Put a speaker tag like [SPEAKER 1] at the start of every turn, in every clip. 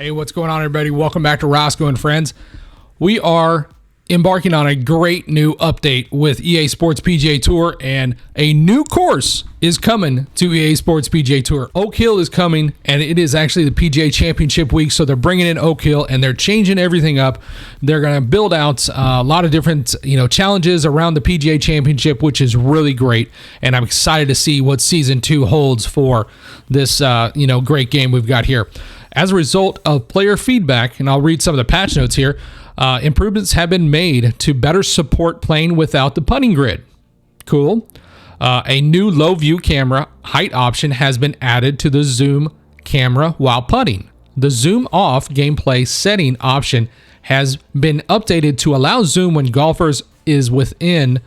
[SPEAKER 1] Hey, what's going on, everybody? Welcome back to Roscoe and Friends. We are embarking on a great new update with EA Sports PGA Tour, and a new course is coming to EA Sports PGA Tour. Oak Hill is coming, and it is actually the PGA Championship week, so they're bringing in Oak Hill, and they're changing everything up. They're going to build out a lot of different challenges around the PGA Championship, which is really great, and I'm excited to see what Season 2 holds for this great game we've got here. As a result of player feedback, and I'll read some of the patch notes here, improvements have been made to better support playing without the putting grid. Cool. A new low view camera height option has been added to the zoom camera while putting. The zoom off gameplay setting option has been updated to allow zoom when a golfer is within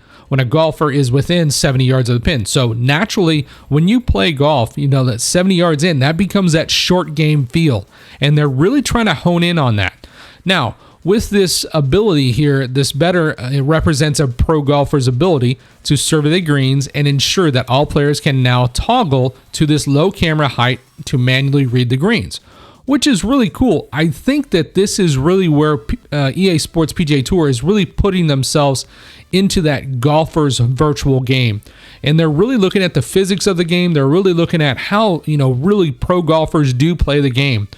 [SPEAKER 1] 70 yards of the pin. So naturally, when you play golf, that 70 yards in, that becomes that short game feel. And they're really trying to hone in on that. Now, with this ability here, it represents a pro golfer's ability to survey the greens and ensure that all players can now toggle to this low camera height to manually read the greens, which is really cool. I think that this is really where EA Sports PGA Tour is really putting themselves into that golfer's virtual game. And they're really looking at the physics of the game. They're really looking at how, really pro golfers do play the game.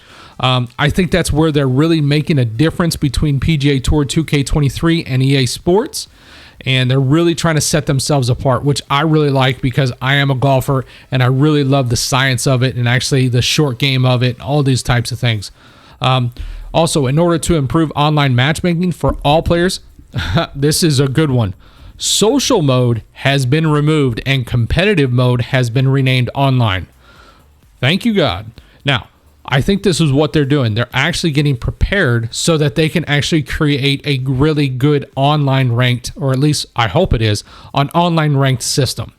[SPEAKER 1] I think that's where they're really making a difference between PGA Tour 2K23 and EA Sports. And they're really trying to set themselves apart, which I really like because I am a golfer and I really love the science of it and actually the short game of it, all these types of things. Also, in order to improve online matchmaking for all players, this is a good one. Social mode has been removed and competitive mode has been renamed online. Thank you, God. Now, I think this is what they're doing. They're actually getting prepared so that they can actually create a really good online ranked, or at least I hope it is, an online ranked system.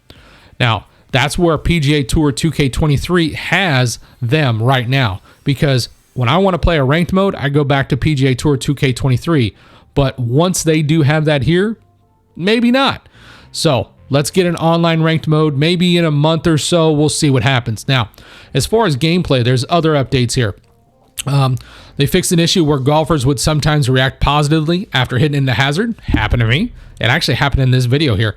[SPEAKER 1] Now, that's where PGA Tour 2K23 has them right now, because when I want to play a ranked mode, I go back to PGA Tour 2K23. But once they do have that here, maybe not. So let's get an online ranked mode. Maybe in a month or so, we'll see what happens. Now, as far as gameplay, there's other updates here. They fixed an issue where golfers would sometimes react positively after hitting into hazard. Happened to me. It actually happened in this video here.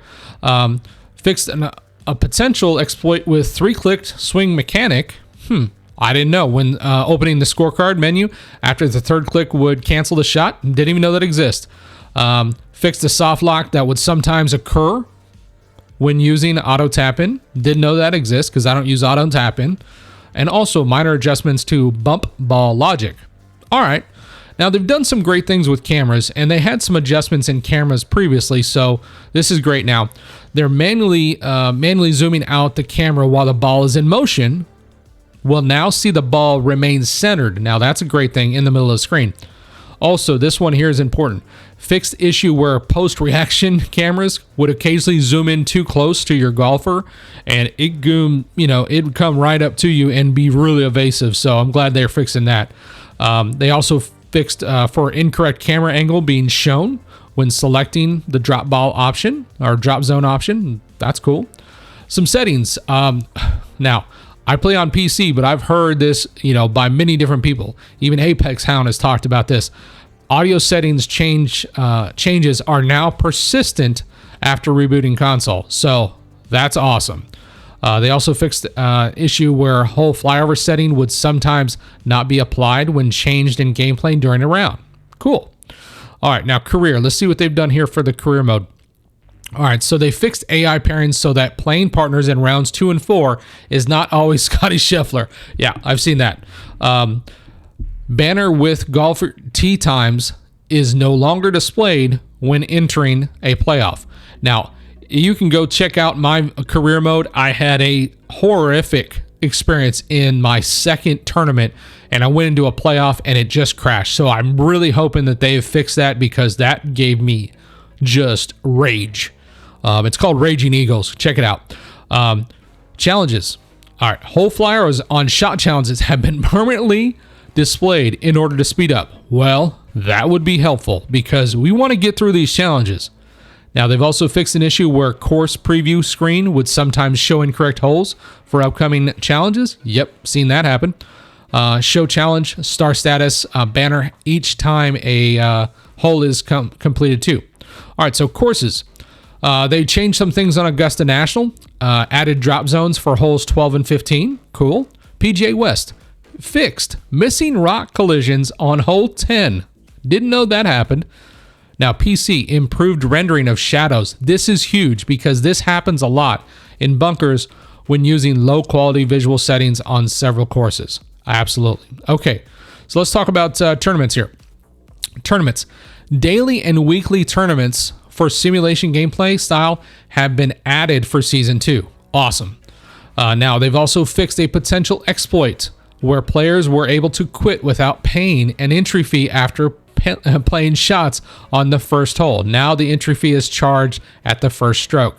[SPEAKER 1] Fixed a potential exploit with 3-clicked swing mechanic. I didn't know. When opening the scorecard menu, after the third click would cancel the shot. Didn't even know that exists. Fixed a soft lock that would sometimes occur when using auto tap-in. Didn't know that exists because I don't use auto tap-in. And also minor adjustments to bump ball logic. All right. Now, they've done some great things with cameras, and they had some adjustments in cameras previously, so this is great now. They're manually zooming out the camera while the ball is in motion. We'll now see the ball remain centered. Now, that's a great thing in the middle of the screen. Also, this one here is important. Fixed issue where post-reaction cameras would occasionally zoom in too close to your golfer, and it would come right up to you and be really evasive. So I'm glad they're fixing that. They also fixed for incorrect camera angle being shown when selecting the drop ball option or drop zone option. That's cool. Some settings. Now, I play on PC, but I've heard this, by many different people. Even Apex Hound has talked about this. Audio settings changes are now persistent after rebooting console. So that's awesome. They also fixed issue where whole flyover setting would sometimes not be applied when changed in gameplay during a round. Cool. All right, now career. Let's see what they've done here for the career mode. All right, so they fixed AI pairings so that playing partners in rounds 2 and 4 is not always Scotty Scheffler. Yeah, I've seen that. Banner with golfer tee times is no longer displayed when entering a playoff. Now, you can go check out my career mode. I had a horrific experience in my second tournament, and I went into a playoff, and it just crashed. So I'm really hoping that they've fixed that because that gave me just rage. It's called Raging Eagles. Check it out. Challenges. All right. Whole flyers on shot challenges have been permanently displayed in order to speed up. Well, that would be helpful because we want to get through these challenges. Now, they've also fixed an issue where course preview screen would sometimes show incorrect holes for upcoming challenges. Yep, seen that happen. Show challenge, star status, banner each time a hole is completed too. All right, so courses. They changed some things on Augusta National, added drop zones for holes 12 and 15. Cool. PGA West fixed missing rock collisions on hole 10. Didn't know that happened. Now, PC improved rendering of shadows. This is huge because this happens a lot in bunkers when using low quality visual settings on several courses. Absolutely. Okay, so let's talk about tournaments here. Tournaments. Daily and weekly tournaments for simulation gameplay style have been added for Season 2. Awesome. Now, they've also fixed a potential exploit where players were able to quit without paying an entry fee after playing shots on the first hole. Now the entry fee is charged at the first stroke.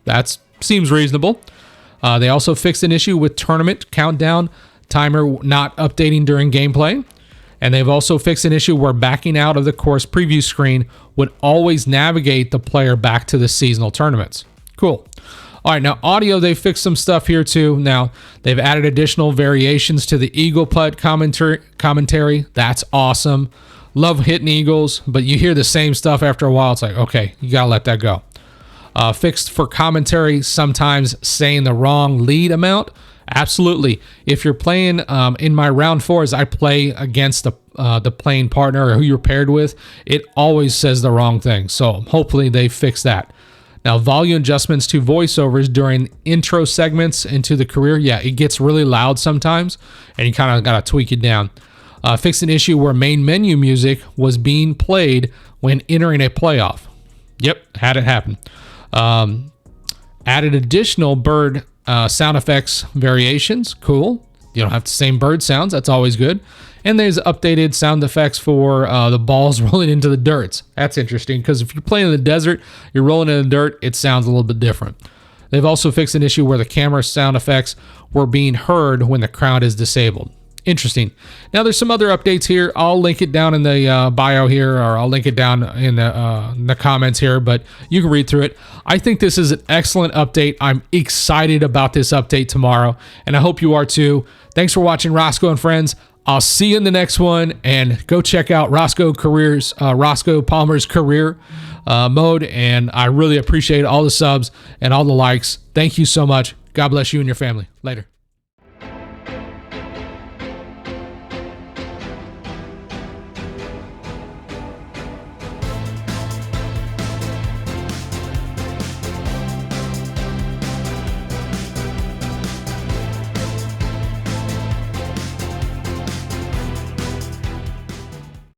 [SPEAKER 1] That seems reasonable. They also fixed an issue with tournament countdown timer not updating during gameplay. And they've also fixed an issue where backing out of the course preview screen would always navigate the player back to the seasonal tournaments. Cool. All right, now audio, they fixed some stuff here too. Now, they've added additional variations to the Eagle Putt commentary. That's awesome. Love hitting eagles, but you hear the same stuff after a while. It's like, okay, you got to let that go. Fixed for commentary, sometimes saying the wrong lead amount. Absolutely. If you're playing in my round 4s, I play against the playing partner or who you're paired with, it always says the wrong thing. So hopefully they fix that. Now, volume adjustments to voiceovers during intro segments into the career. Yeah, it gets really loud sometimes, and you kind of got to tweak it down. Fixed an issue where main menu music was being played when entering a playoff. Yep, had it happen. Added additional bird sound effects variations. Cool. You don't have the same bird sounds. That's always good. And there's updated sound effects for the balls rolling into the dirt. That's interesting because if you're playing in the desert, you're rolling in the dirt, it sounds a little bit different. They've also fixed an issue where the camera sound effects were being heard when the crowd is disabled. Interesting. Now there's some other updates here. I'll link it down in the bio here, or I'll link it down in the comments here, but you can read through it. I think this is an excellent update. I'm excited about this update tomorrow, and I hope you are too. Thanks for watching Roscoe and Friends. I'll see you in the next one, and go check out Roscoe Palmer's career mode, and I really appreciate all the subs and all the likes. Thank you so much. God bless you and your family. Later.